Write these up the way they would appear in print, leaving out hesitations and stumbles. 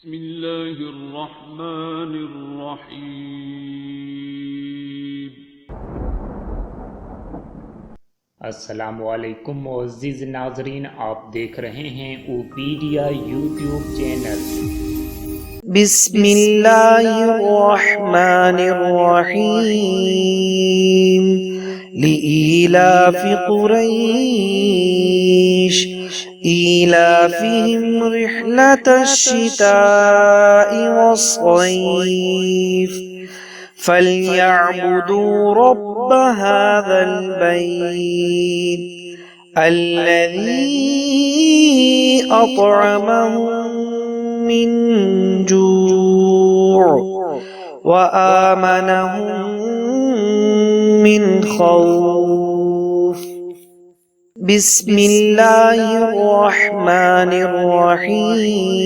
بسم الله الرحمن الرحیم۔ अस्सलामुअलैकुम मुअज़्ज़िज़ नाज़रीन, आप देख रहे हैं ओपीडिया यूट्यूब चैनल। बिस्मिल्लाहिर्रहमानिर्रहीम। लिईलाफि कुरैश ईलाफिहिम रिह्लतश शिताइ वस्सैफ فليعبدوا رب هذا البيت الذي أطعمهم من جوع وآمنهم من خوف۔ بسم الله الرحمن الرحيم۔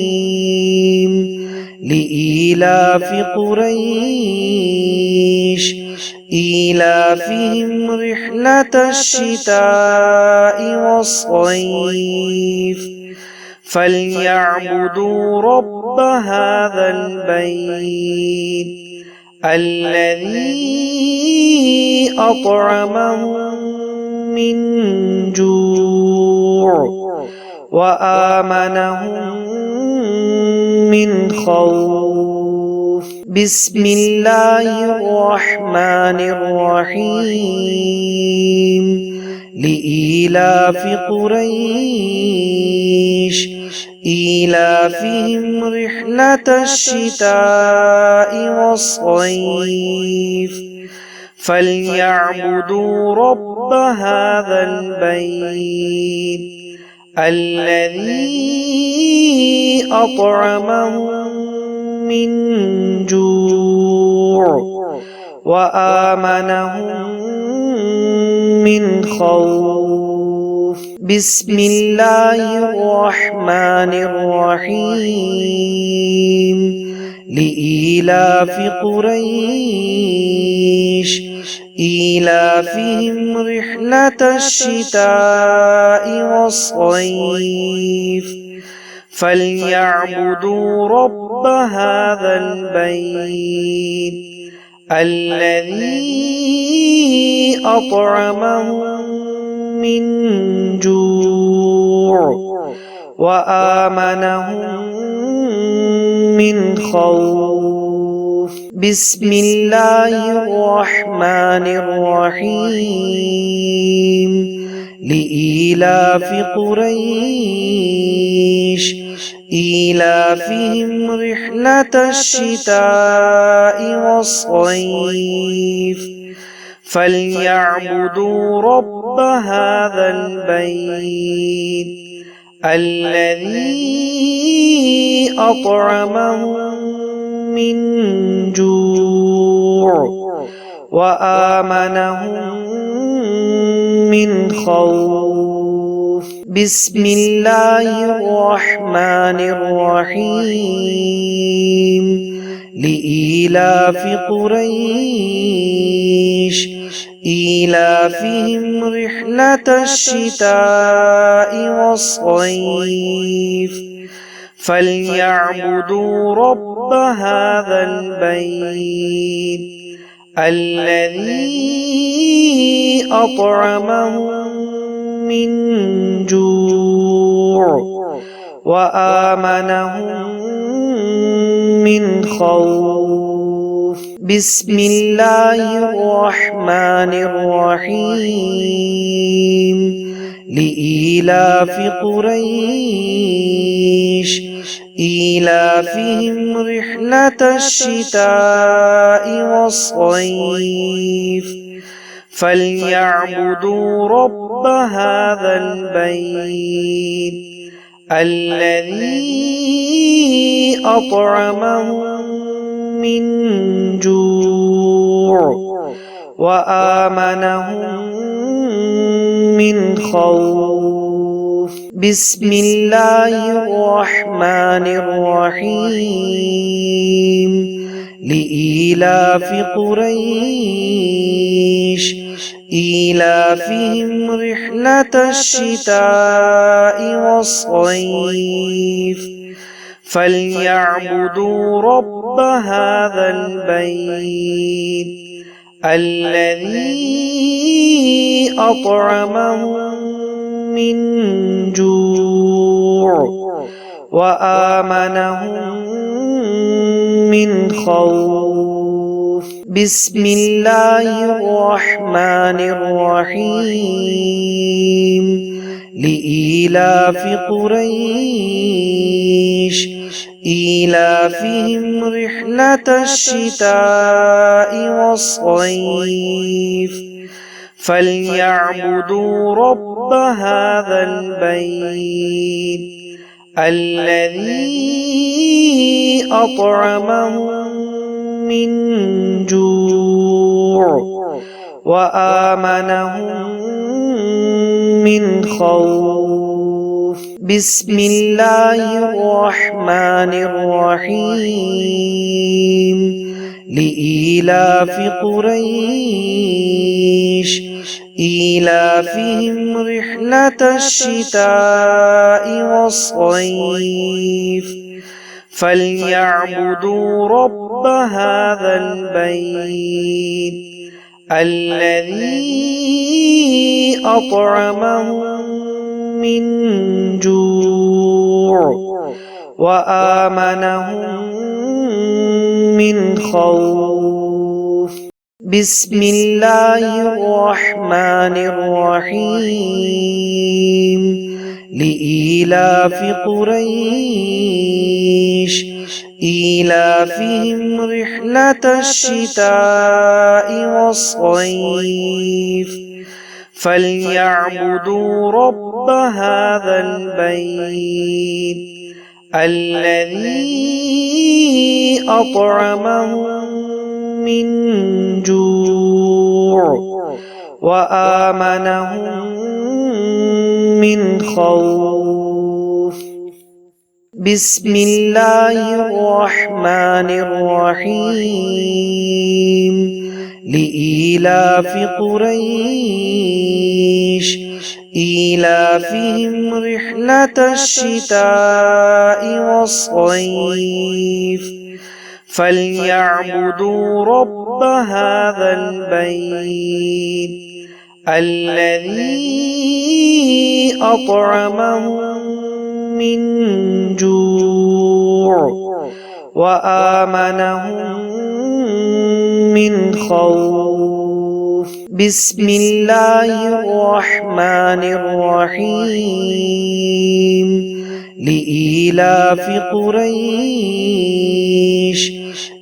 لإيلاف قريش إيلافهم رحلة الشتاء والصيف فليعبدوا رب هذا البيت الذي أطعمهم من جوع وآمنهم من خوف۔ بسم الله الرحمن الرحيم۔ لإيلاف قريش إيلافهم رحلة الشتاء والصيف فليعبدوا رب هذا البيت الذي أطعمهم من جوع وآمنهم من خوف۔ بسم الله الرحمن الرحيم۔ لإيلاف قريش إيلافهم رحلة الشتاء والصيف فليعبدوا رب هذا البيت الذي أطعمهم من جوع وآمنهم من خوف۔ بسم الله الرحمن الرحيم۔ لإيلاف قريش إيلافهم رحلة الشتاء والصيف فليعبدوا رب هذا البيت الذي أطعمهم من جوع وآمنهم من خوف۔ بسم الله الرحمن الرحيم۔ لإيلاف قريش إيلافهم رحلة الشتاء والصيف فليعبدوا رب هذا البيت الذي أطعمهم من جوع وآمنهم من خوف۔ بسم الله الرحمن الرحيم۔ لإيلاف قريش إيلافهم رحلة الشتاء والصيف فليعبدوا رب هذا البيت الذي أطعمهم من جوع وآمنهم من خوف۔ بسم الله الرحمن الرحيم۔ لإيلاف قريش إيلافهم رحلة الشتاء والصيف فليعبدوا رب هذا البيت الذي أطعمهم من جوع وآمنهم من خوف. بسم الله الرحمن الرحيم. لإيلاف قريش إيلافهم رحلة الشتاء والصيف فليعبدوا رب هذا البيت الذي أطعمهم من جوع وآمنهم من خوف. بسم الله الرحمن الرحيم. لإيلاف قريش إيلافهم رحلة الشتاء والصيف فليعبدوا رب هذا البيت الذي أطعمهم من جوع وآمنهم من خوف. بسم الله الرحمن الرحيم. لإيلاف قريش إيلافهم رحلة الشتاء والصيف فليعبدوا رب هذا البيت الذي أطعمهم من جوع وآمنهم من خوف. بسم الله الرحمن الرحيم. لإيلاف قريش إيلافهم رحلة الشتاء والصيف فليعبدوا رب هذا البيت الذي أطعمهم من جوع وآمنهم من خوف. بسم الله الرحمن الرحيم. لإيلاف قريش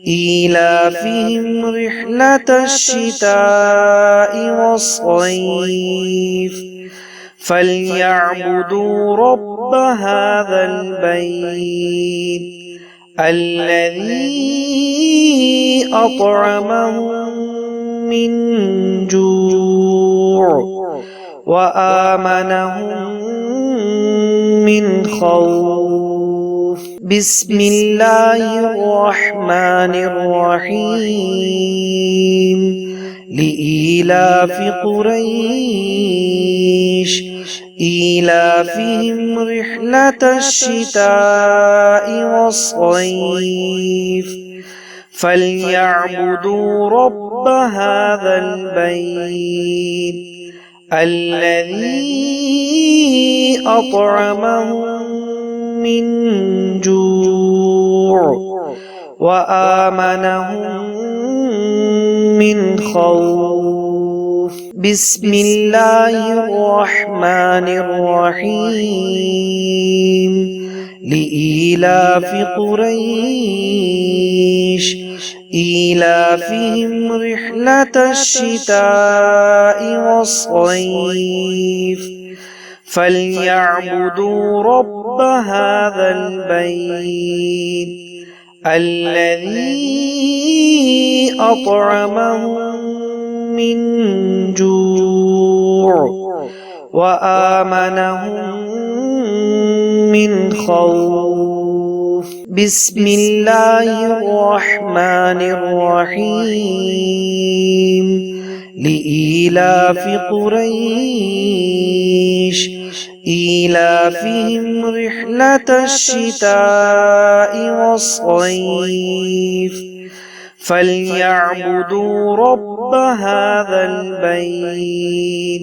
إيلافهم رحلة الشتاء والصيف فليعبدوا رب هذا البيت الذي أطعمهم من جوع وآمنهم من خوف. بسم الله الرحمن الرحيم. لإيلاف قريش إيلافهم رحلة الشتاء والصيف فليعبدوا رب هذا البيت الذي أطعمهم من جوع وآمنهم من خوف. بسم الله الرحمن الرحيم. لإيلاف قريش إيلافهم رحلة الشتاء والصيف فليعبدوا رب هذا البيت الذي أطعمهم من جوع وآمنهم من خوف. بسم الله الرحمن الرحيم. لإيلاف قريش إيلافهم رحلة الشتاء والصيف فليعبدوا رب هذا البيت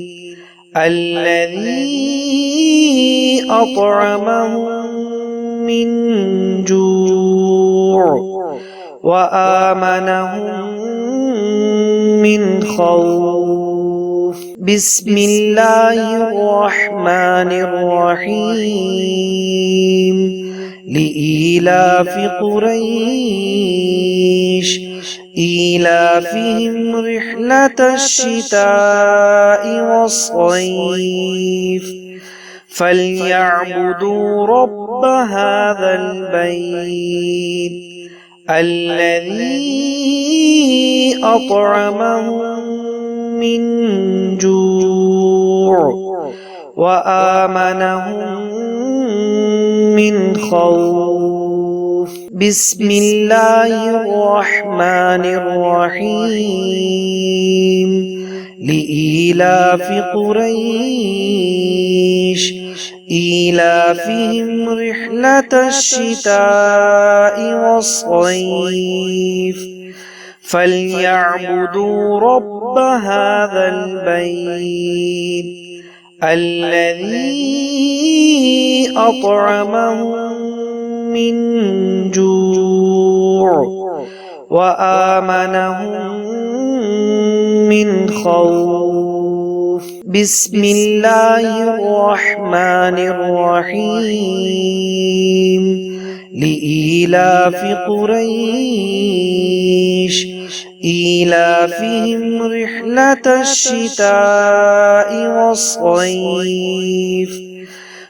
الذي أطعمهم من جوع وآمنهم من خوف. بسم الله الرحمن الرحيم. لإيلاف قريش إيلافهم رحلة الشتاء والصيف فليعبدوا رب هذا البيت الذي أطعمهم من جوع وآمنهم من خوف. بسم الله الرحمن الرحيم. لإيلاف قريش إيلافهم رحلة الشتاء والصيف فليعبدوا رب هذا البيت الذي أطعمهم من جوع وآمنهم من خوف. بسم الله الرحمن الرحيم. لإيلاف قريش إيلافهم رحلة الشتاء والصيف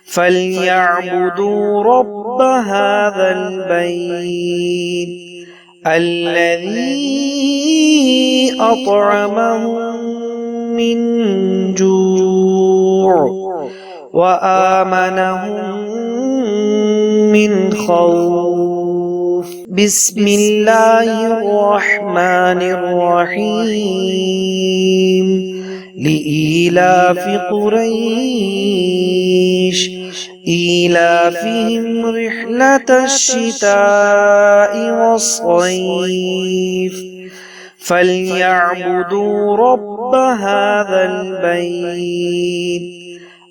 فليعبدوا رب هذا البيت الذي أطعمهم من جوع وآمنهم من خوف. بسم الله الرحمن الرحيم. لإيلاف قريش إيلافهم رحلة الشتاء والصيف فليعبدوا رب هذا البيت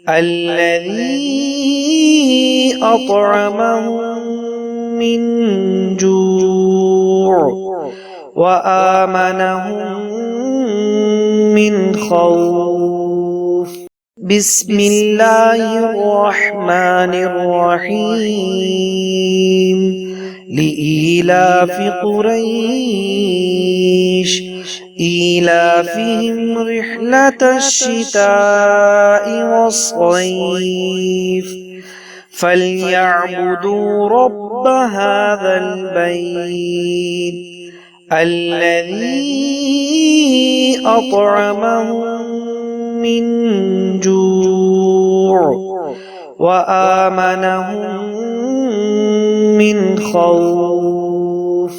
الذي أطعمهم من جوع وآمنهم من خوف. بسم الله الرحمن الرحيم. لإيلاف قريش إيلافهم رحلة الشتاء والصيف فليعبدوا رب هذا البيت الذي أطعمهم من جوع وآمنهم من خوف.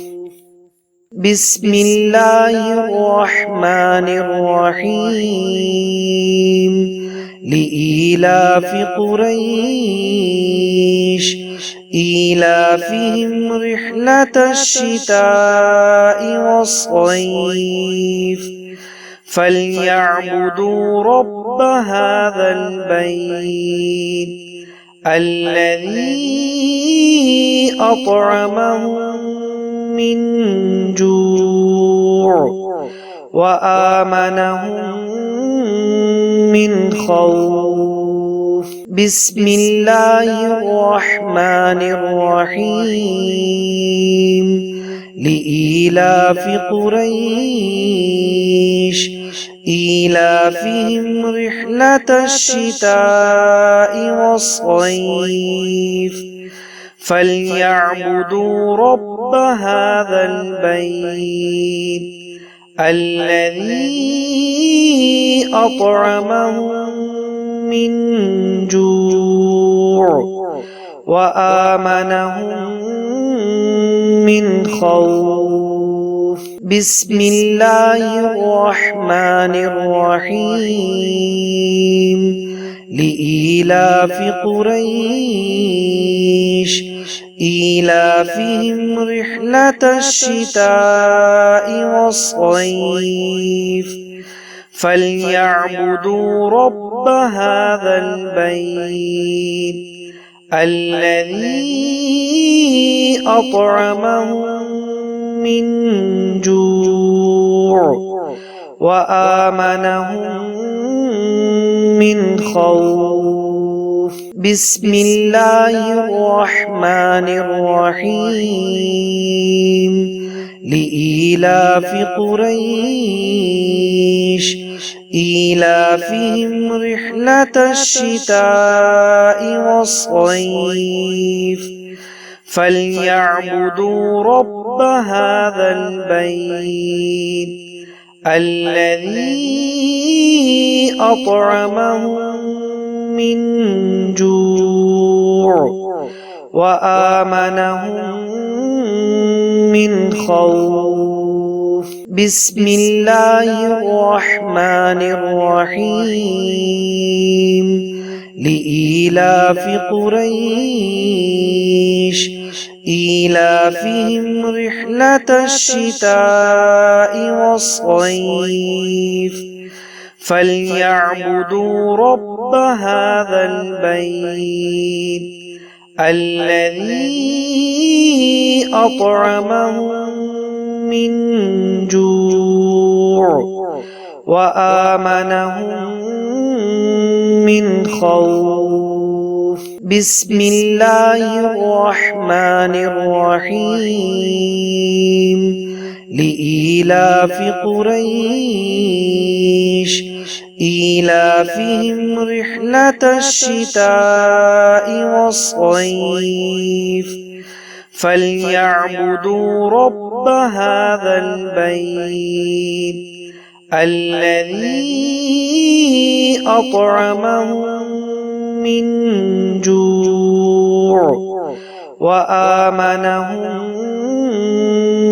بسم الله الرحمن الرحيم. لإيلاف قريش إيلافهم رحلة الشتاء والصيف فليعبدوا رب هذا البيت الذي أطعمهم من جوع وآمنهم من خوف. بسم الله الرحمن الرحيم. لإيلاف قريش إيلافهم رحلة الشتاء والصيف فليعبدوا رب هذا البيت الذي أطعمهم من جوع وآمنهم من خوف. بسم الله الرحمن الرحيم. لإيلاف قريش إيلافهم رحلة الشتاء والصيف فليعبدوا رب هذا البيت الذي أطعمهم من جوع وآمنهم من خوف. بسم الله الرحمن الرحيم. لإيلاف قريش إيلافهم رحلة الشتاء والصيف فليعبدوا رب هذا البيت الذي أطعمهم من جوع وآمنهم من خوف. بسم الله الرحمن الرحيم. لإيلاف قريش إيلافهم رحلة الشتاء والصيف فليعبدوا رب هذا البيت الذي أطعمهم من جوع وآمنهم من خوف. بسم الله الرحمن الرحيم. لإيلاف قريش إيلافهم رحلة الشتاء والصيف فليعبدوا رب هذا البيت الذي أطعمهم من جوع وآمنهم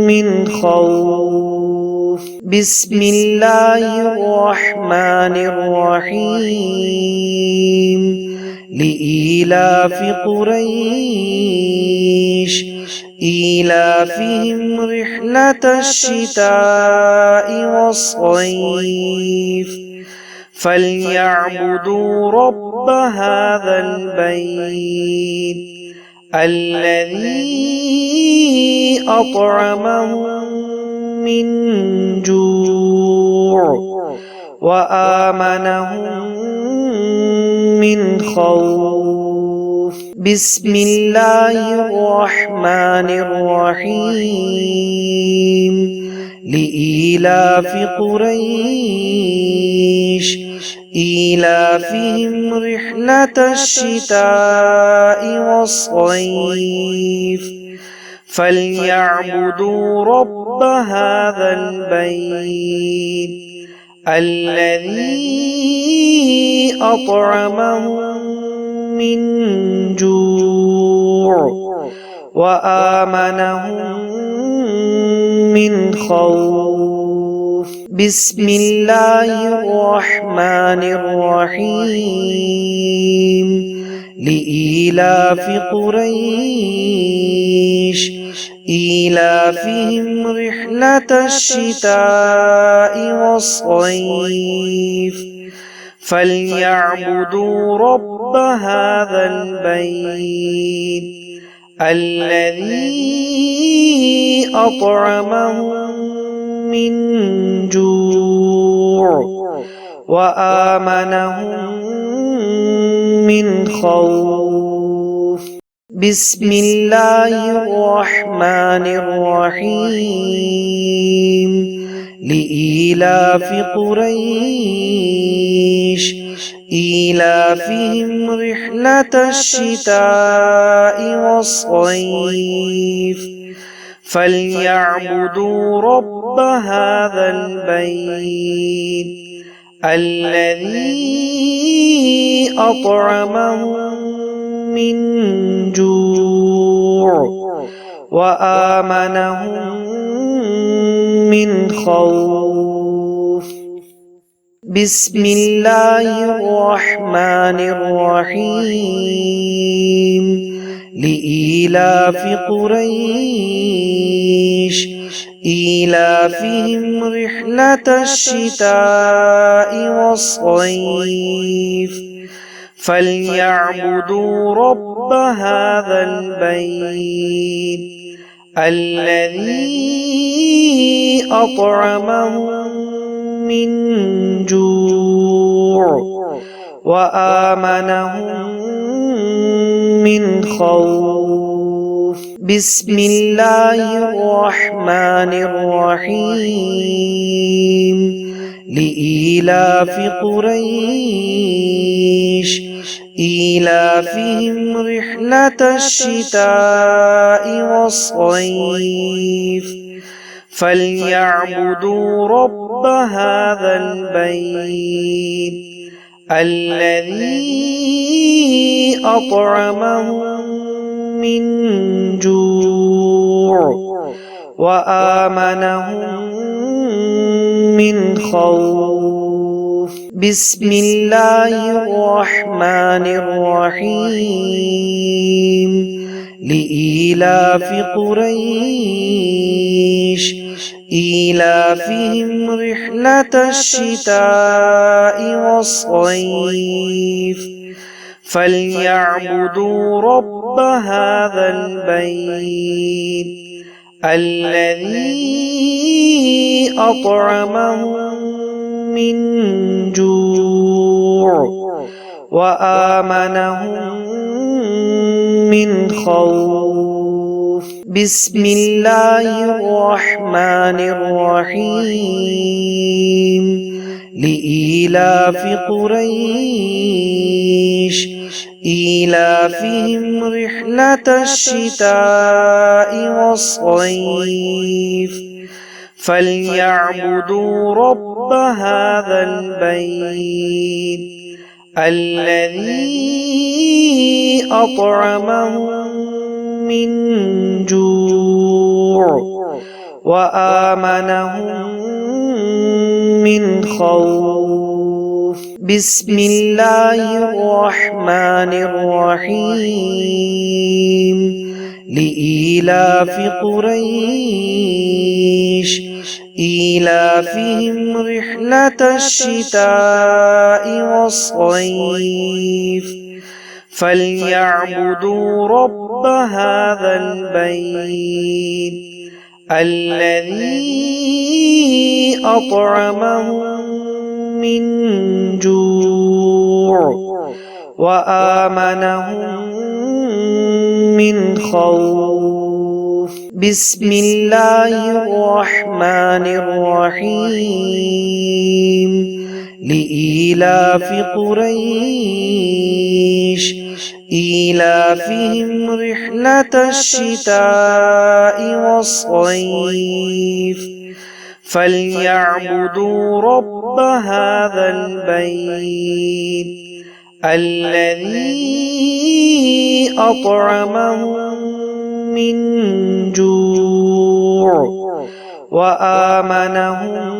من خوف. بسم الله الرحمن الرحيم. لإيلاف قريش إيلافهم رحلة الشتاء والصيف فليعبدوا رب هذا البيت الذي أطعمهم من جوع وآمنهم من خوف. بسم الله الرحمن الرحيم. لإيلاف قريش إيلافهم رحلة الشتاء والصيف فليعبدوا رب هذا البيت الذي أطعمهم من جوع وآمنهم من خوف. بسم الله الرحمن الرحيم. لإيلاف قريش إيلافهم رحلة الشتاء والصيف فليعبدوا رب هذا البيت الذي أطعمهم من جوع وآمنهم من خوف. بسم الله الرحمن الرحيم. لإيلاف قريش إيلافهم رحلة الشتاء والصيف فليعبدوا رب هذا البيت الذي أطعمهم من جوع وآمنهم من خوف. بسم الله الرحمن الرحيم لإيلاف قريش إيلافهم رحلة الشتاء والصيف فليعبدوا رب هذا البيت الذي أطعمهم من جوع وآمنهم من خوف بسم الله الرحمن الرحيم لإيلاف قريش إيلافهم رحلة الشتاء والصيف فليعبدوا رب هذا البيت الذي أطعمهم من جوع وآمنهم من خوف بسم الله الرحمن الرحيم لإيلاف قريش إيلافهم رحلة الشتاء والصيف فليعبدوا رب هذا البيت الذي أطعمهم من جوع وآمنهم من خوف بسم الله الرحمن الرحيم لإيلاف قريش إيلافهم رحلة الشتاء والصيف فليعبدوا رب هذا البيت الذي أطعمهم من جوع وآمنهم من خوف بسم الله الرحمن الرحيم لإيلاف قريش إيلافهم رحلة الشتاء والصيف فليعبدوا رب هذا البيت الذي أطعمهم من جوع وآمنهم من خوف بسم الله الرحمن الرحيم لإيلاف قريش إيلافهم رحلة الشتاء والصيف فليعبدوا رب هذا البيت الذي أطعمهم من جوع وآمنهم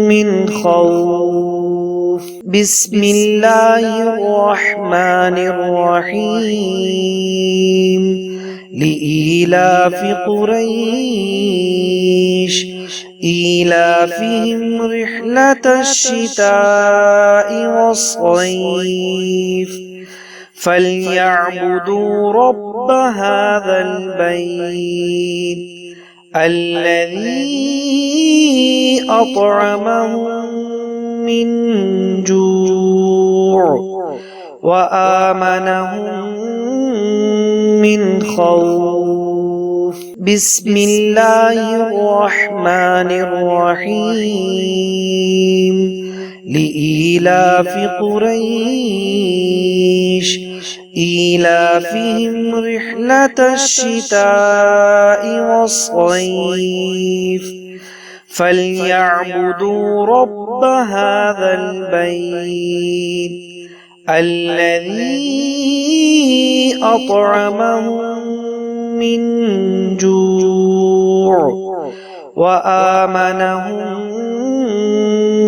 من خوف بسم الله الرحمن الرحيم لإيلاف قريش إيلافهم رحلة الشتاء والصيف فليعبدوا رب هذا البيت الذي أطعمهم من جوع وآمنهم من خوف بسم الله الرحمن الرحيم لإيلاف قريش إيلافهم رحلة الشتاء والصيف فليعبدوا رب هذا البيت الذي أطعمهم من جوع وآمنهم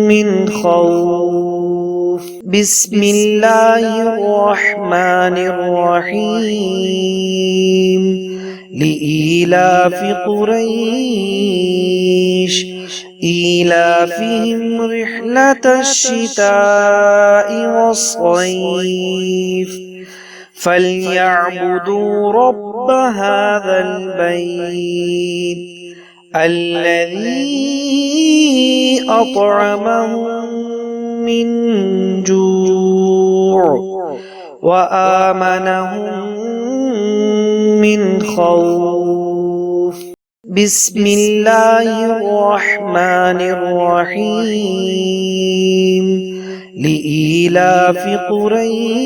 من خوف. بسم الله الرحمن الرحيم. لإيلاف قريش إيلافهم رحلة الشتاء والصيف فليعبدوا رب هذا البيت الذي أطعمهم من جوع وآمنهم من خوف. بسم الله الرحمن الرحيم. لإيلاف قريش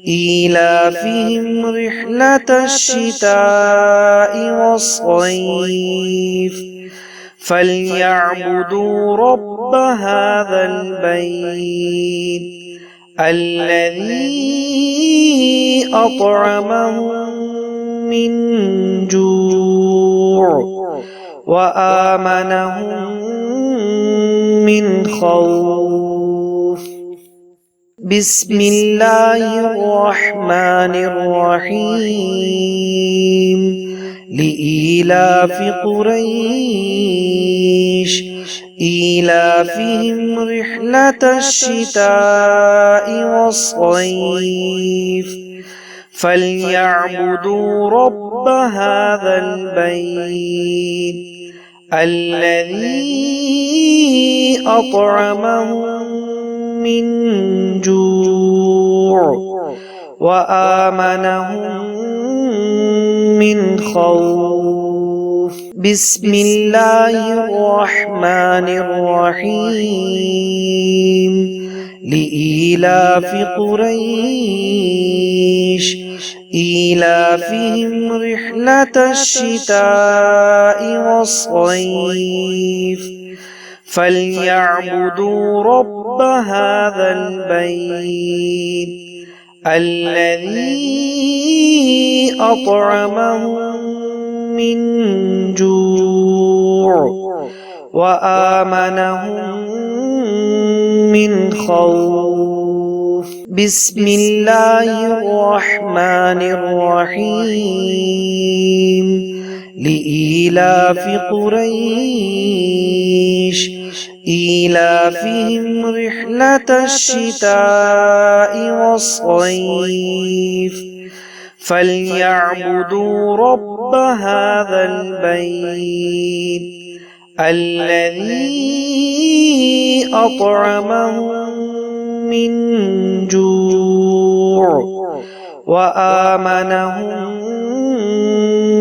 إيلافهم رحلة الشتاء والصيف فليعبدوا رب هذا البيت الذي أطعمهم من جوع وآمنهم من خوف. بسم الله الرحمن الرحيم. لإيلاف قريش إيلافهم رحلة الشتاء والصيف فليعبدوا رب هذا البيت الذي أطعمهم من جوع وآمنهم من خوف. بسم الله الرحمن الرحيم. لإيلاف قريش إيلافهم رحلة الشتاء والصيف فليعبدوا رب هذا البيت الذي أطعمهم من جوع وآمنهم من خوف. بسم الله الرحمن الرحيم. لإيلاف قريش إيلافهم رحلة الشتاء والصيف فليعبدوا رب هذا البيت الذي أطعمهم من جوع وآمنهم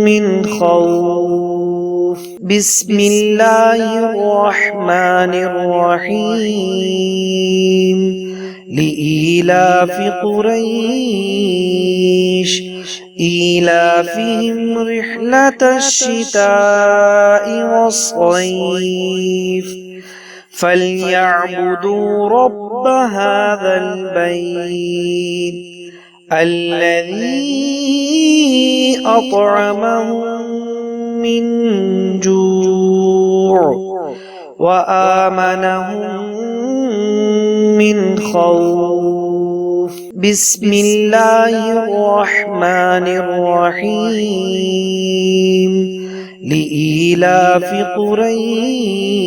من خوف. بسم الله الرحمن الرحيم. لإيلاف قريش إيلافهم رحلة الشتاء والصيف فليعبدوا رب هذا البيت الذي أطعمهم من جوع وآمنهم من خوف. بسم الله الرحمن الرحيم. لإيلاف قريش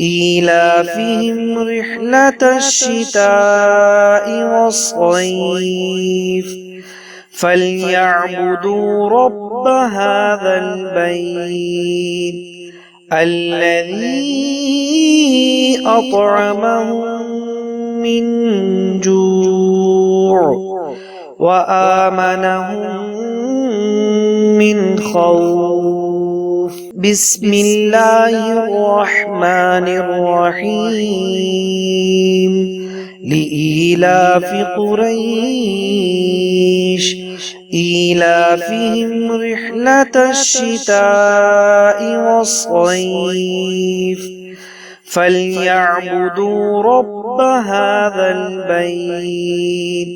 إيلافهم رحلة الشتاء والصيف فليعبدوا رب هذا البيت الذي أطعمهم من جوع وآمنهم من خوف. بسم الله الرحمن الرحيم. لإيلاف قريش إيلافهم رحلة الشتاء والصيف فليعبدوا رب هذا البيت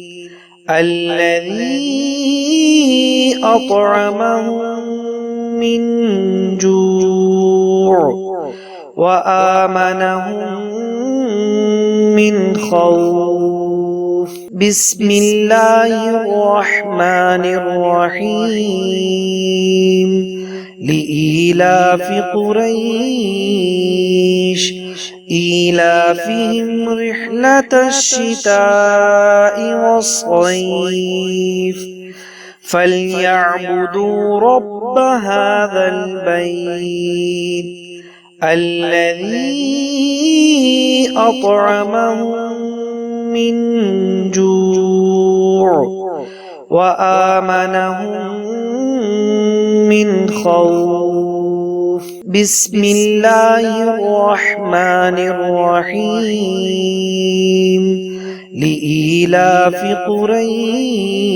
الذي أطعمهم من جوع وآمنهم من خوف. بسم الله الرحمن الرحيم. لإيلاف قريش إيلافهم رحلة الشتاء والصيف فليعبدوا رب هذا البيت الذي أطعمهم من جوع وآمنهم من خوف. بسم الله الرحمن الرحيم. لإيلاف قريش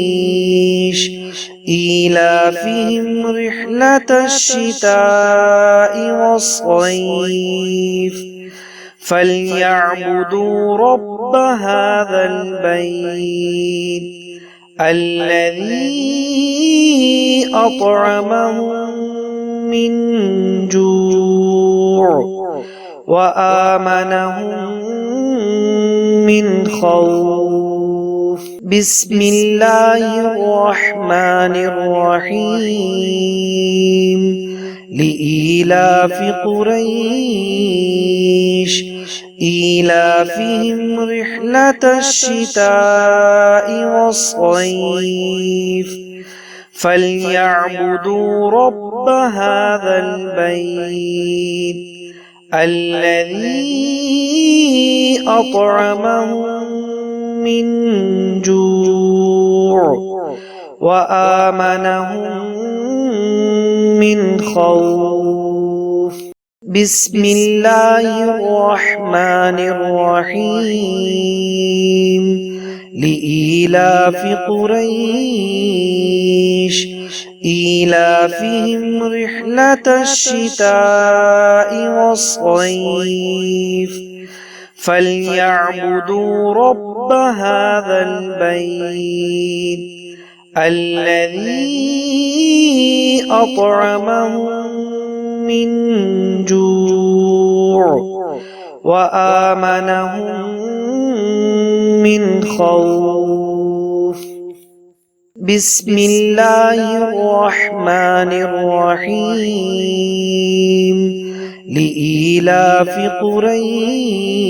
إيلافهم رحلة الشتاء والصيف فليعبدوا رب هذا البيت الذي أطعمهم من جوع وآمنهم من خوف. بسم الله الرحمن الرحيم. لإيلاف قريش إيلافهم رحلة الشتاء والصيف فليعبدوا رب هذا البيت الذي أطعمهم من جوع وآمنهم من خوف. بسم الله الرحمن الرحيم. لإيلاف قريش إيلافهم رحلة الشتاء والصيف فليعبدوا رب هذا البيت الذي أطعمهم من جوع وآمنهم من خوف. بسم الله الرحمن الرحيم. لإيلاف قريش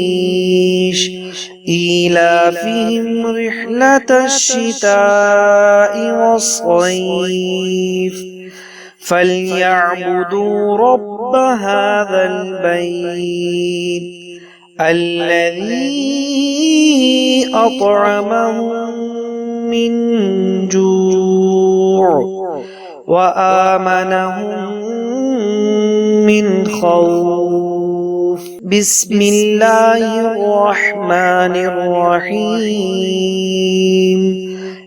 إيلافهم رحلة الشتاء والصيف فليعبدوا رب هذا البيت الذي أطعمهم من جوع وآمنهم من خوف. بسم الله الرحمن الرحيم.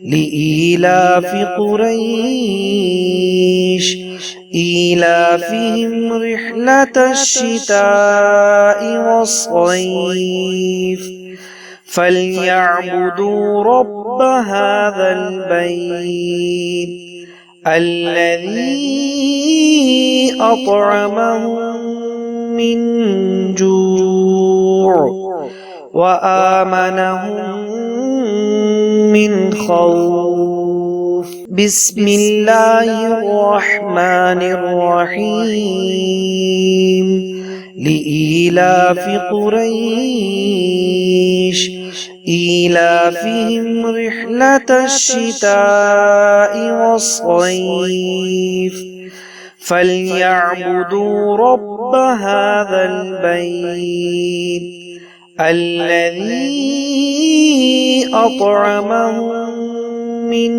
لإيلاف قريش إيلافهم رحلة الشتاء والصيف فليعبدوا رب هذا البيت الذي أطعمهم من جوع وآمنهم من خوف. بسم الله الرحمن الرحيم. لإيلاف قريش إيلافهم رحلة الشتاء والصيف فليعبدوا رب هذا البيت الذي أطعمهم من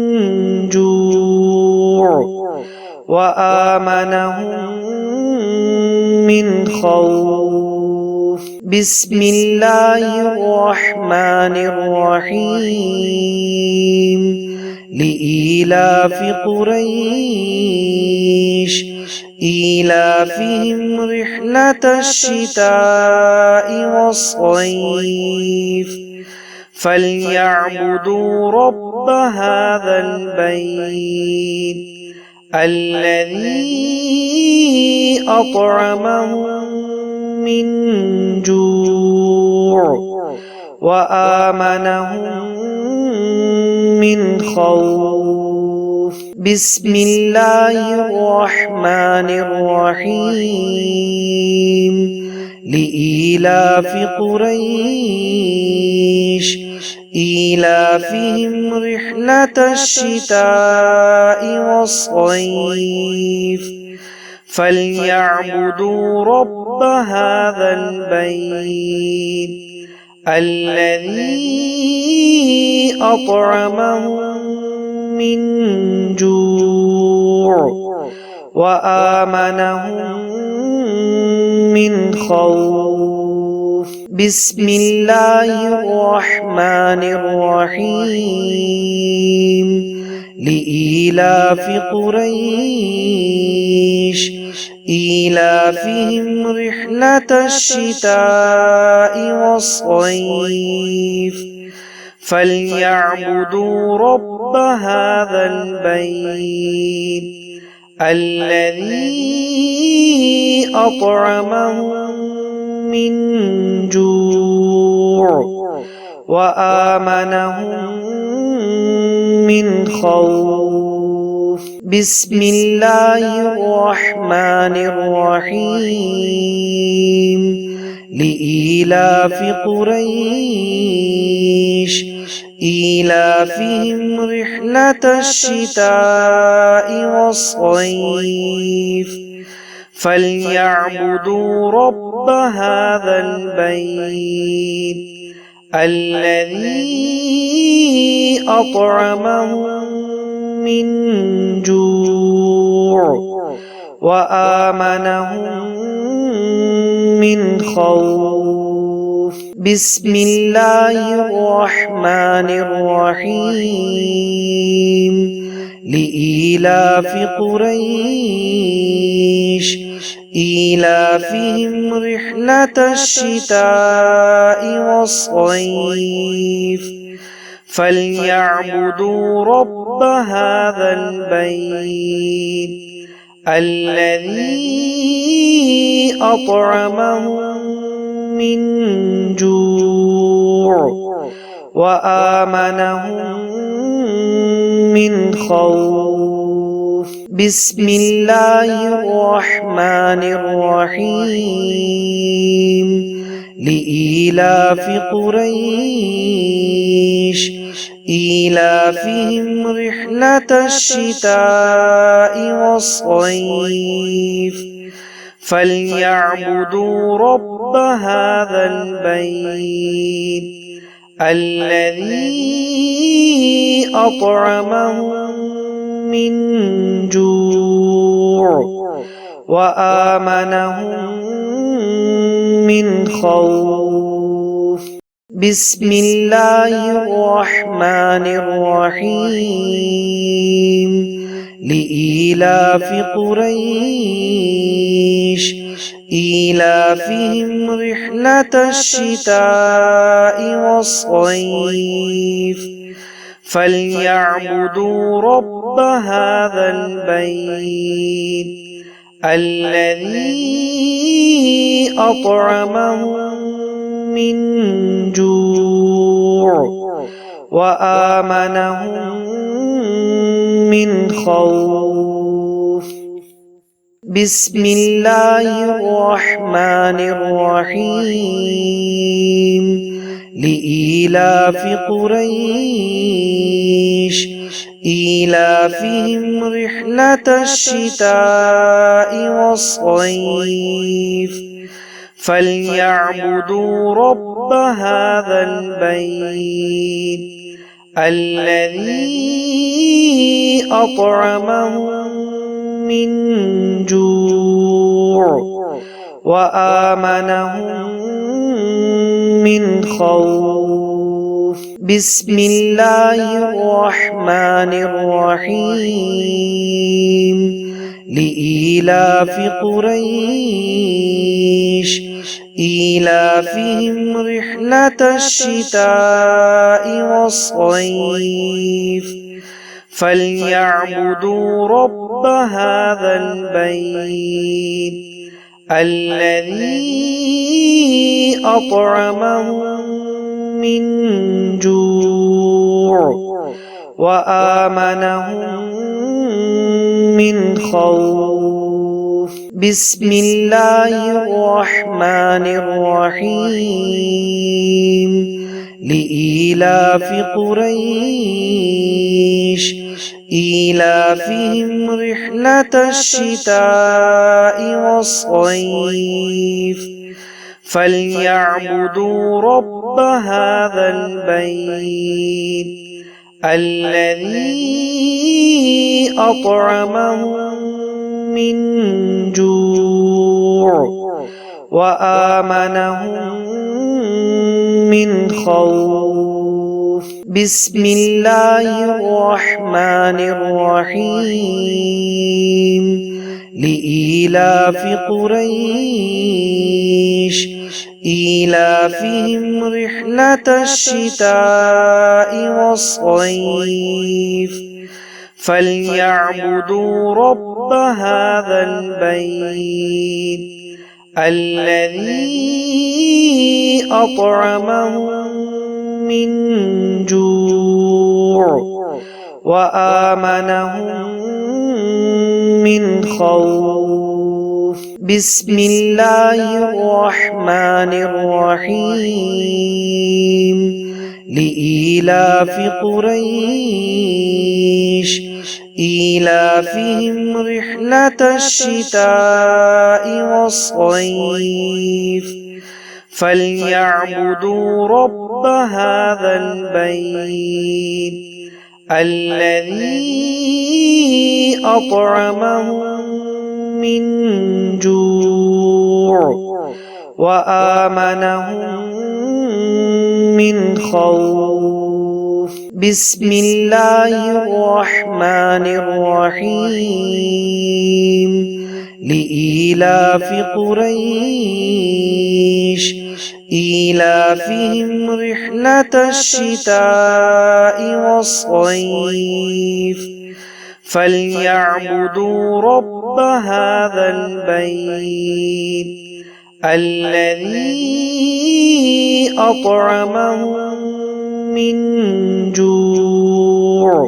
جوع وآمنهم من خوف. بسم الله الرحمن الرحيم. لإيلاف قريش إيلافهم رحلة الشتاء والصيف فليعبدوا رب هذا البيت الذي أطعمهم من جوع وآمنهم من خوف. بسم الله الرحمن الرحيم. لإيلاف قريش إيلافهم رحلة الشتاء والصيف فليعبدوا رب هذا البيت الذي أطعمهم من جوع وآمنهم من خوف. بسم الله الرحمن الرحيم. لإيلاف قريش إيلافهم رحلة الشتاء والصيف فليعبدوا رب هذا البيت الذي أطعمهم من جوع وآمنهم من خوف. بسم الله الرحمن الرحيم. لإيلاف قريش إيلافهم رحلة الشتاء والصيف فليعبدوا رب هذا البيت الذي أطعمهم من جوع وآمنهم من خوف. بسم الله الرحمن الرحيم. لإيلاف قريش إيلافهم رحلة الشتاء والصيف فليعبدوا رب هذا البيت الذي أطعمهم من جوع وآمنهم من خوف. بسم الله الرحمن الرحيم. لإيلاف قريش إيلافهم رحلة الشتاء والصيف فليعبدوا رب هذا البيت الذي أطعمهم من جوع وآمنهم من خوف. بسم الله الرحمن الرحيم. لإيلاف قريش إيلافهم رحلة الشتاء والصيف فليعبدوا رب هذا البيت الذي أطعمهم من جوع وآمنهم من خوف. بسم الله الرحمن الرحيم. لإيلاف قريش إيلافهم رحلة الشتاء والصيف فليعبدوا رب هذا البيت الذي أطعمهم من جوع وآمنهم من خوف. بسم الله الرحمن الرحيم. لإيلاف قريش إيلافهم رحلة الشتاء والصيف فليعبدوا رب هذا البيت الذي أطعمهم من جوع وآمنهم من خوف بسم الله الرحمن الرحيم لإيلاف قريش إيلافهم رحلة الشتاء والصيف فليعبدوا رب هذا البيت الذي أطعمهم من جوع وآمنهم من خوف بسم الله الرحمن الرحيم لإيلاف قريش إيلافهم رحلة الشتاء والصيف فليعبدوا رب هذا البيت الذي أطعمهم من جوع وآمنهم من خوف بسم الله الرحمن الرحيم لإيلاف قريش إيلافهم رحلة الشتاء والصيف فليعبدوا رب هذا البيت الذي أطعمهم من جوع وآمنهم من خوف بسم الله الرحمن الرحيم لإيلاف قريش إيلافهم رحلة الشتاء والصيف فليعبدوا رب هذا البيت الذي أطعمهم من جوع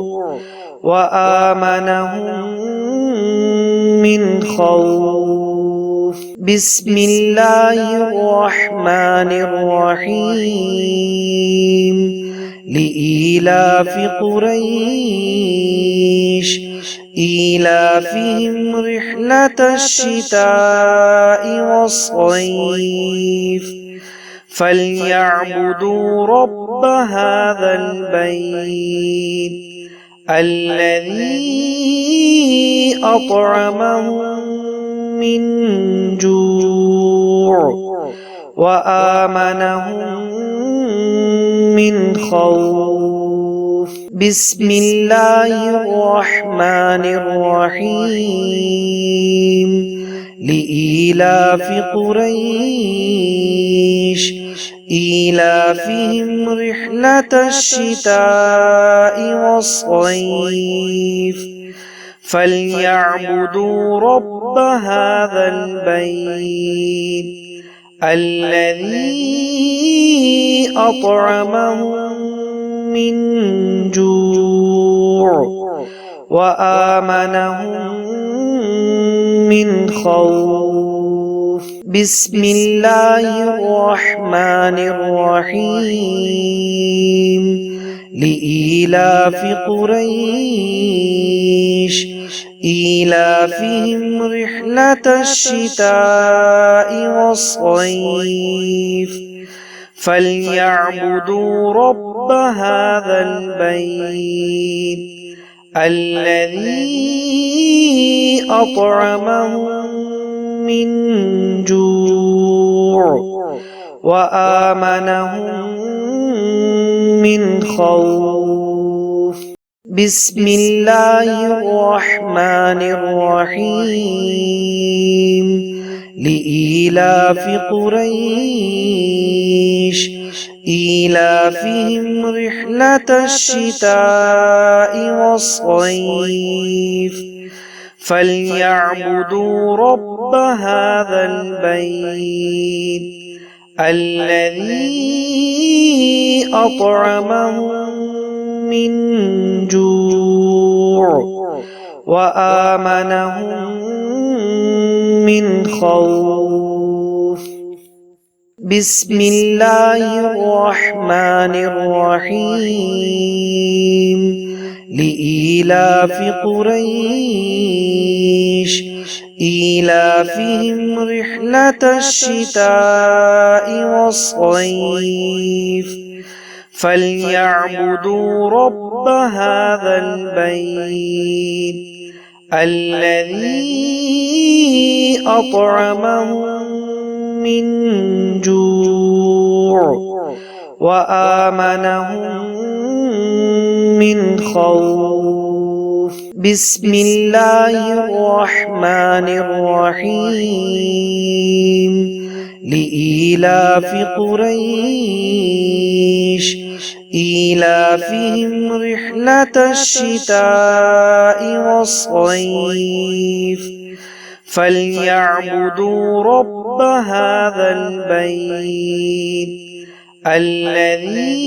وآمنهم من خوف بسم الله الرحمن الرحيم لإيلاف قريش إيلافهم رحلة الشتاء والصيف فليعبدوا رب هذا البيت الذي أطعمهم من جوع وآمنهم من خوف بسم الله الرحمن الرحيم لإيلاف قريش إيلافهم رحلة الشتاء والصيف فليعبدوا رب هذا البيت الذي أطعمهم من جوع وآمنهم من خوف بسم الله الرحمن الرحيم لإيلاف قريش إيلافهم رحلة الشتاء والصيف فليعبدوا رب هذا البيت الذي أطعمهم من جوع وآمنهم من خوف بسم الله الرحمن الرحيم لإيلاف قريش إيلافهم رحلة الشتاء والصيف فليعبدوا رب هذا البيت الذي أطعمهم من جوع وآمنهم من خوف. بسم الله الرحمن الرحيم. لإيلاف قريش إيلافهم رحلة الشتاء والصيف فليعبدوا رب هذا البيت الذي أطعمهم من جوع وآمنهم من خوف. بسم الله الرحمن الرحيم. لإيلاف قريش إيلافهم رحلة الشتاء والصيف فليعبدوا رب هذا البيت الذي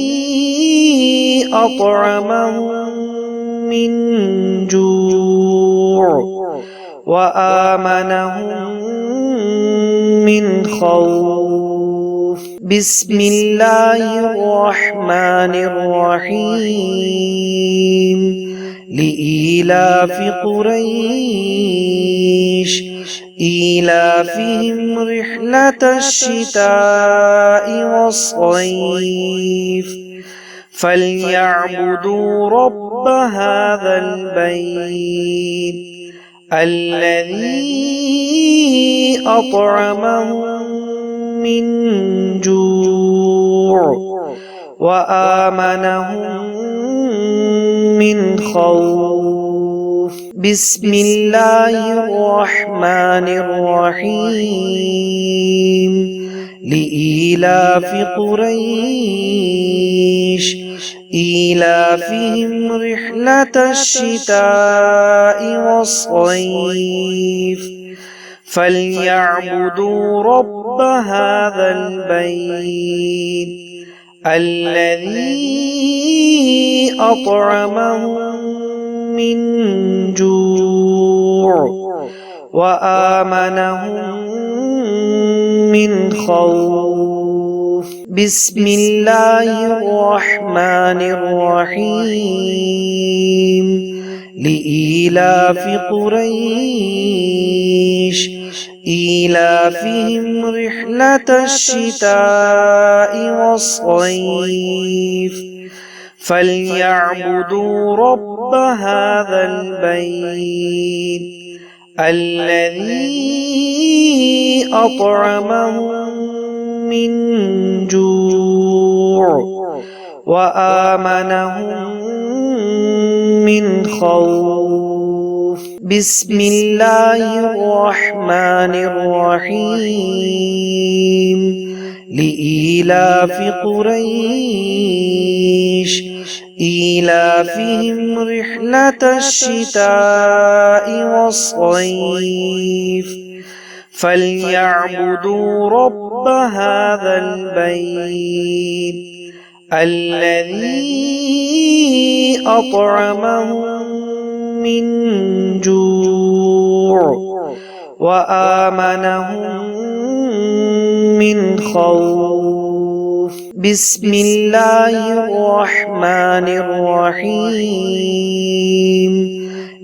أطعمهم من جوع وآمنهم من خوف. بسم الله الرحمن الرحيم. لإيلاف قريش إيلافهم رحلة الشتاء والصيف فليعبدوا رب هذا البيت الذي أطعمهم من جوع وآمنهم من خوف. بسم الله الرحمن الرحيم. لإيلاف قريش إيلافهم رحلة الشتاء والصيف فليعبدوا رب هذا البيت الذي أطعمهم من جوع وآمنهم من خوف. بسم الله الرحمن الرحيم. لإيلاف قريش إيلافهم رحلة الشتاء والصيف فليعبدوا رب هذا البيت الذي أطعمهم من جوع وآمنهم من خوف. بسم الله الرحمن الرحيم. لإيلاف قريش إيلافهم رحلة الشتاء والصيف فليعبدوا رب هذا البيت الذي أطعمهم من جوع وآمنهم من خوف. بسم الله الرحمن الرحيم.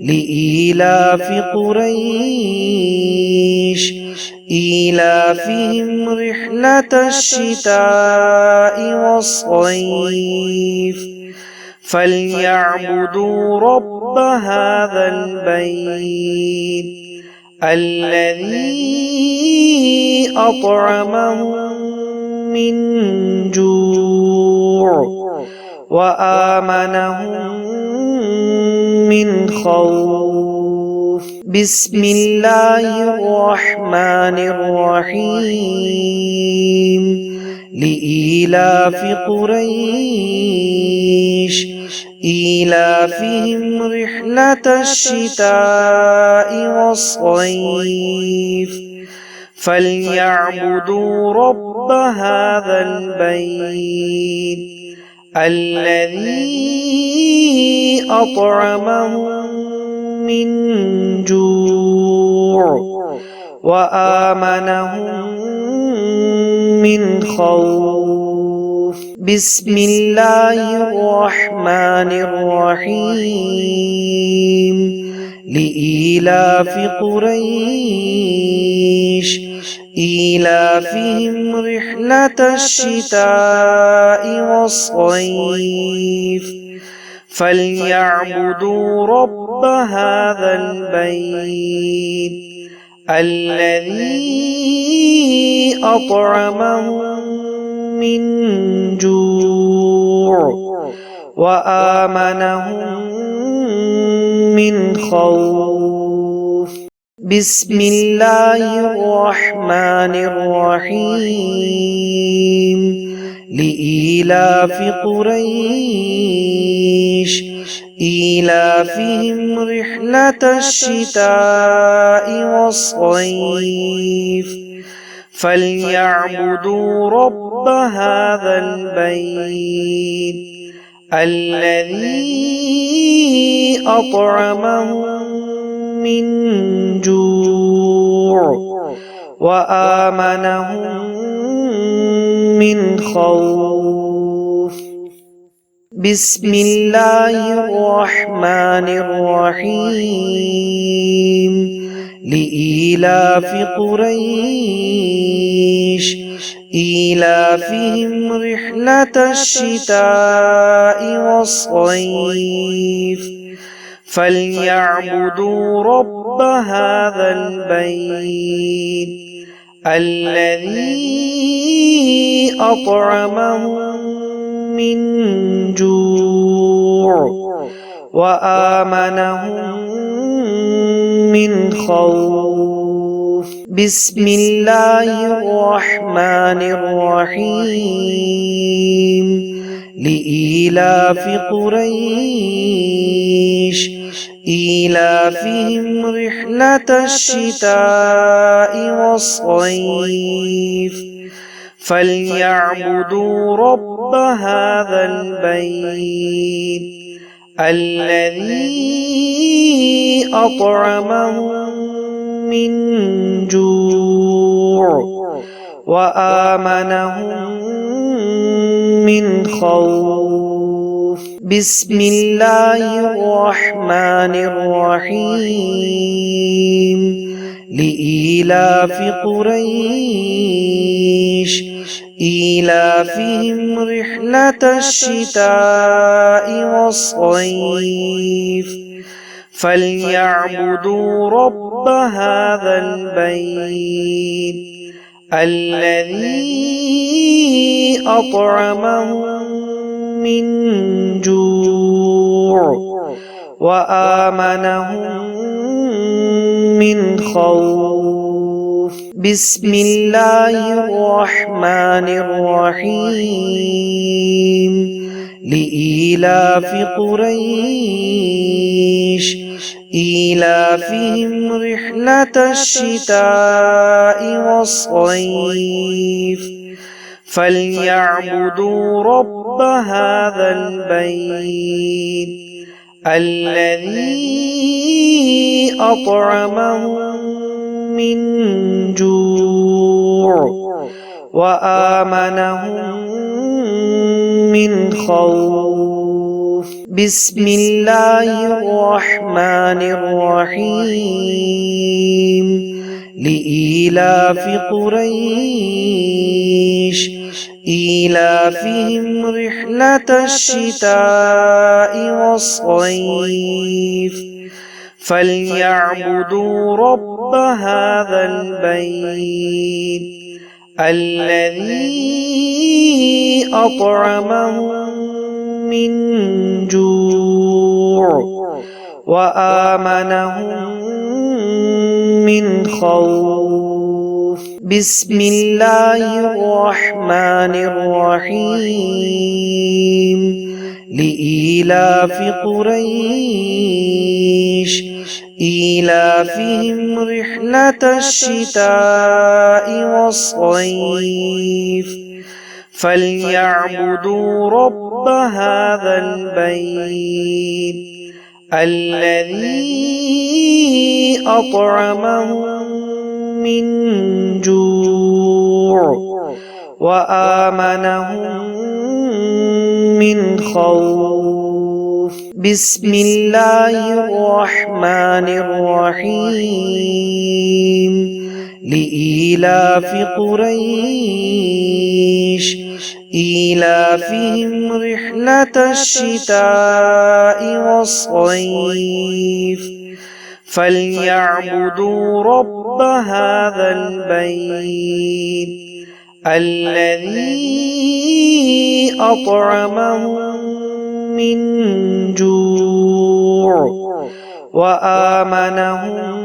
لإيلاف قريش إيلافهم رحلة الشتاء والصيف فليعبدوا رب هذا البيت الذي أطعمهم من جوع وآمنهم من خوف. بسم الله الرحمن الرحيم. لإيلاف قريش إيلافهم رحلة الشتاء والصيف فليعبدوا رب هذا البيت الذي أطعمهم من جوع وآمنهم من خوف. بسم الله الرحمن الرحيم. لإيلاف قريش إيلافهم رحلة الشتاء والصيف فليعبدوا رب هذا البيت الذي أطعمهم من جوع وآمنهم من خوف. بسم الله الرحمن الرحيم. لإيلاف قريش إيلافهم رحلة الشتاء والصيف فليعبدوا رب هذا البيت الذي أطعمهم من جوع وآمنهم من خوف. بسم الله الرحمن الرحيم. لإيلاف قريش إيلافهم رحلة الشتاء والصيف فليعبدوا رب هذا البيت الذي أطعمهم من جوع وآمنهم من خوف. بسم الله الرحمن الرحيم. لإيلاف قريش إيلافهم رحلة الشتاء والصيف فليعبدوا رب هذا البيت الذي أطعمهم من جوع وآمنهم من خوف. بسم الله الرحمن الرحيم. لإيلاف قريش إيلافهم رحلة الشتاء والصيف فليعبدوا رب هذا البيت الذي أطعمهم من جوع وآمنهم من خوف. بسم الله الرحمن الرحيم. لإيلاف قريش إيلافهم رحلة الشتاء والصيف فليعبدوا رب هذا البيت الذي أطعمهم من جوع وآمنهم من خوف. بسم الله الرحمن الرحيم. لإيلاف قريش إيلافهم رحلة الشتاء والصيف فليعبدوا رب هذا البيت الذي أطعمهم من جوع وآمنهم من خوف. بسم الله الرحمن الرحيم. لإيلاف قريش إيلافهم رحلة الشتاء والصيف فليعبدوا رب هذا البيت الذي أطعمهم من جوع وآمنهم من خوف. بسم الله الرحمن الرحيم. لإيلاف قريش إيلافهم رحلة الشتاء والصيف فليعبدوا رب هذا البيت الذي أطعمهم من جوع وآمنهم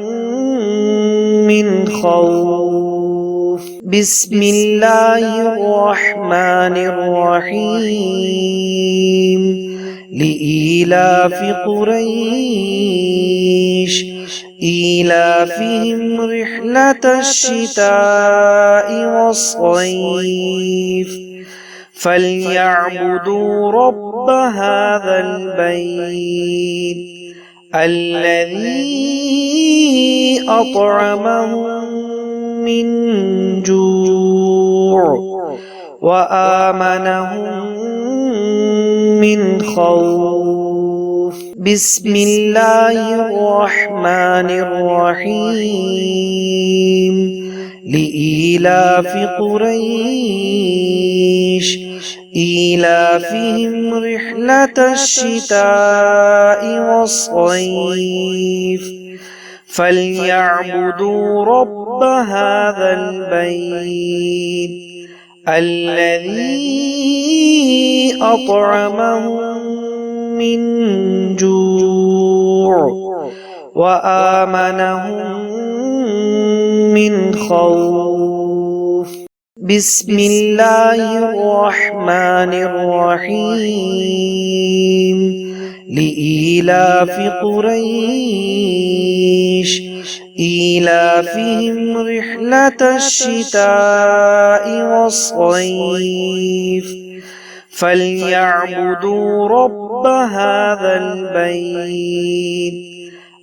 من خوف. بسم الله الرحمن الرحيم. لإيلاف قريش إيلافهم رحلة الشتاء والصيف فليعبدوا رب هذا البيت الذي أطعمهم من جوع وآمنهم من خوف. بسم الله الرحمن الرحيم. لإيلاف قريش إيلافهم رحلة الشتاء والصيف فليعبدوا رب هذا البيت الذي أطعمهم من جوع وآمنهم من خوف. بسم الله الرحمن الرحيم. لإيلاف قريش إيلافهم رحلة الشتاء والصيف فليعبدوا رب هذا البيت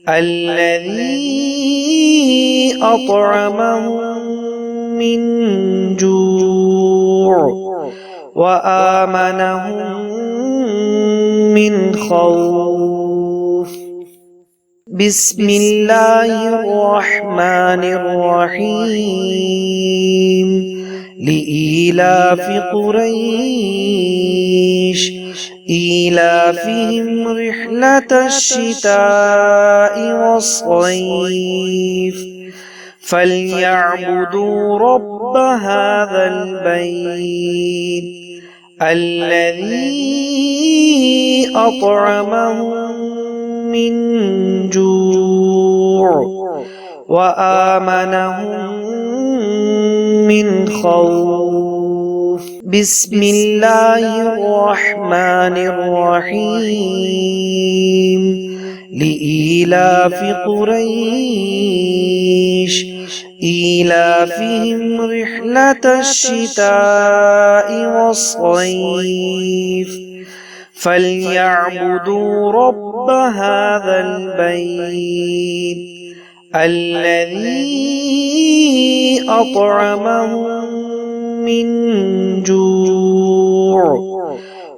الذي أطعمهم من جوع وآمنهم من خوف. بسم الله الرحمن الرحيم. لإيلاف قريش إيلافهم رحلة الشتاء والصيف فليعبدوا رب هذا البيت الذي أطعمهم من جوع وآمنهم من خوف. بسم الله الرحمن الرحيم. لإيلاف قريش إيلافهم رحلة الشتاء والصيف فليعبدوا رب هذا البيت الذي أطعمهم من جوع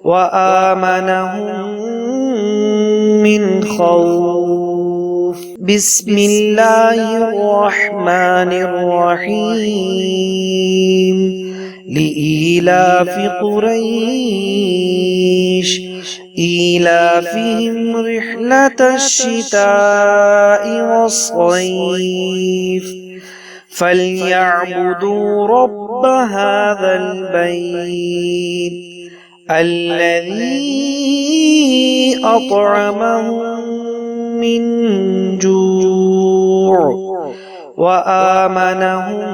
وآمنهم من خوف. بسم الله الرحمن الرحيم. لإيلاف قريش إيلافهم رحلة الشتاء والصيف فليعبدوا رب هذا البيت الذي أطعمهم من جوع وآمنهم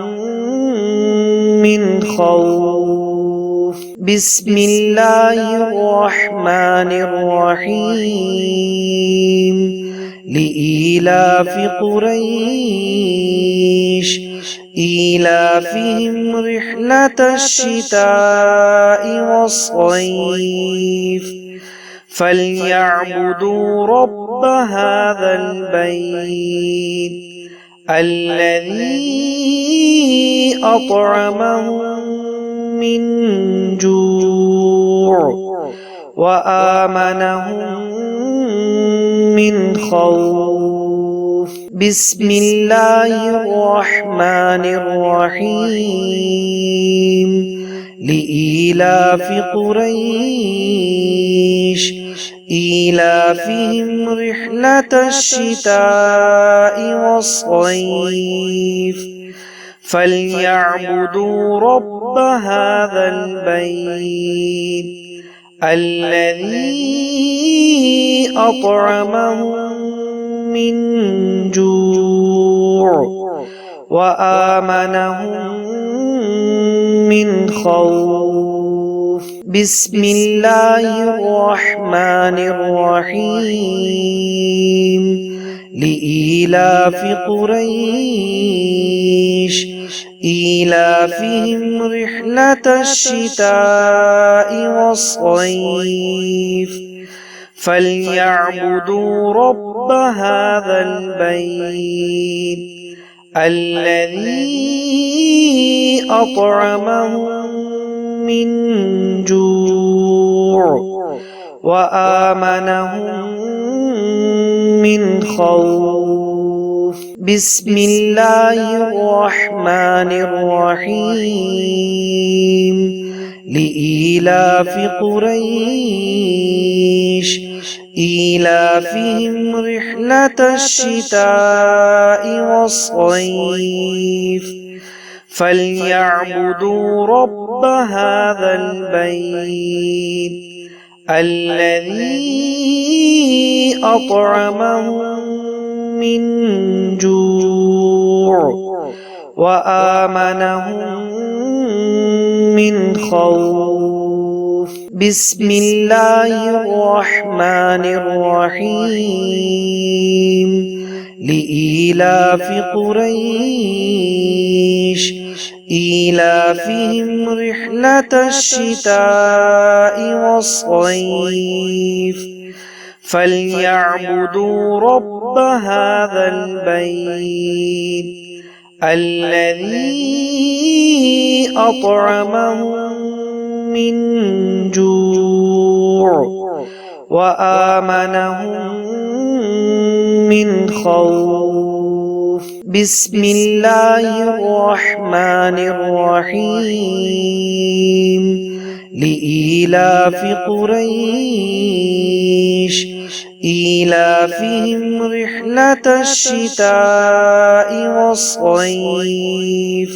من خوف. بسم الله الرحمن الرحيم لإيلاف قريش إيلافهم رحلة الشتاء والصيف فليعبدوا رب هذا البيت الذي أطعمهم من جوع وآمنهم من خوف بسم الله الرحمن الرحيم لإيلاف قريش إيلافهم رحلة الشتاء والصيف فليعبدوا رب هذا البيت الذي أطعمهم من جوع وآمنهم من خوف بسم الله الرحمن الرحيم لإيلاف قريش إيلافهم رحلة الشتاء والصيف فليعبدوا رب هذا البيت الذي أطعمهم من جوع وآمنهم من خوف بسم الله الرحمن الرحيم لإيلاف قريش إيلافهم رحلة الشتاء والصيف فليعبدوا رب هذا البيت الذي أطعمهم من جوع وآمنهم من خوف بسم الله الرحمن الرحيم لإيلاف قريش إيلافهم رحلة الشتاء والصيف فليعبدوا رب هذا البيت الذي أطعمهم من جوع وآمنهم من خوف بسم الله الرحمن الرحيم لإيلاف قريش إيلافهم رحلة الشتاء والصيف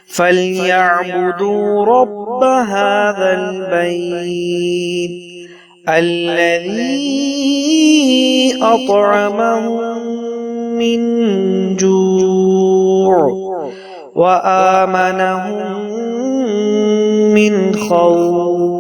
فليعبدوا رب هذا البيت الذي أطعمهم من جوع وآمنهم من خوف